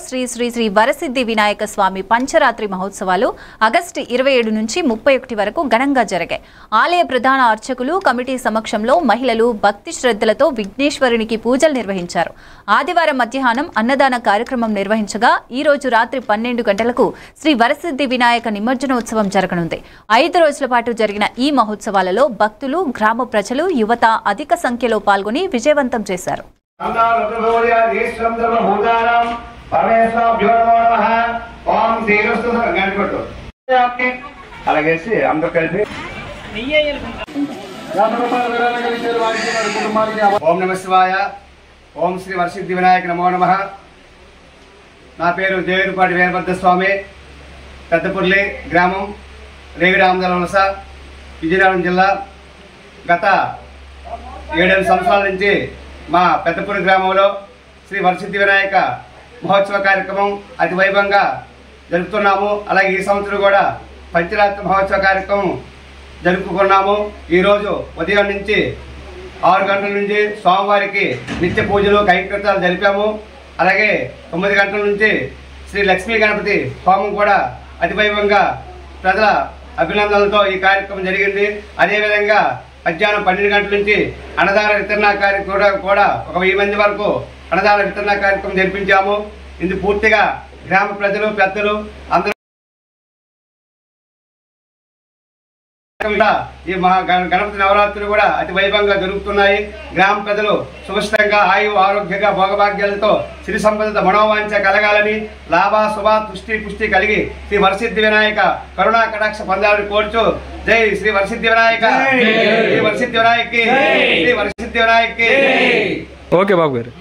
శ్రీ శ్రీ శ్రీ వరసిద్ధి వినాయక స్వామి పంచరాత్రి మహోత్సవాలు ఆగస్టు 27 నుంచి 31 వరకు ఘనంగా జరిగాయి. ఆలయ ప్రధాన అర్చకులు కమిటీ సమక్షంలో మహిళలు భక్తి శ్రద్ధలతో విఘ్నేశ్వరునికి పూజలు నిర్వహించారు. ఆదివారం మధ్యాహ్నం అన్నదాన కార్యక్రమం నిర్వహించగా ఈ రోజు రాత్రి 12 గంటలకు శ్రీ వరసిద్ధి వినాయక నిమజ్జనోత్సవం జరగనుంది. 5 రోజుల పాటు జరిగిన ఈ మహోత్సవాలలో భక్తులు, గ్రామ ప్రజలు, యువత అధిక సంఖ్యలో పాల్గొని విజయవంతం చేశారు. ఓం నమః శివాయ. ఓం శ్రీ వరసిద్ధి వినాయక నమో నమః. నా పేరు దేవిపాటి వీరభద్ర స్వామి. పెద్దపుర్లి గ్రామం, రేవిరామదల వలస, విజయనగరం జిల్లా. గత 7 సంవత్సరాల నుంచి మా పెద్దపురి గ్రామంలో శ్రీ వరసిద్ధి వినాయక మహోత్సవ కార్యక్రమం అతి వైభవంగా జరుపుతున్నాము. అలాగే ఈ సంవత్సరం కూడా పంచరాత్రి మహోత్సవ కార్యక్రమం జరుపుకున్నాము. ఈరోజు ఉదయం నుంచి 6 గంటల నుంచి స్వామివారికి నిత్య పూజలు, కైంకర్యాలు జరిపాము. అలాగే 9 గంటల నుంచి శ్రీ లక్ష్మీ గణపతి హోమం కూడా అతి వైభవంగా ప్రజల అభినందనలతో ఈ కార్యక్రమం జరిగింది. అదేవిధంగా మధ్యాహ్నం 12 గంటల నుంచి అన్నదాన వితరణ కార్యక్రమం కూడా ఒక 1000 మంది వరకు అన్నదాన వితరణ కార్యక్రమం జరిపించాము. ఇందుకు పూర్తిగా గ్రామ ప్రజలు, పెద్దలు అందరూ ఈ మహా గణపతి నవరాత్రులు కూడా అతి వైభవంగా జరుగుతున్నాయి. గ్రామ ప్రజలు సుభిష్టంగా ఆయు ఆరోగ్యంగా భోగభాగ్యాలతో సిరి సంపద మనోవాంఛ కలగాలని, లాభ శుభ తుష్టి పుష్టి కలిగి శ్రీ వరసిద్ధి వినాయక కరుణా కటాక్ష పొందాలని కోరుచు జై శ్రీ వరసిద్ధి వినాయక, శ్రీ వరసిద్ధి వినాయకి, శ్రీ వరసిద్ధి వినాయకి. ఓకే బాబు గారు.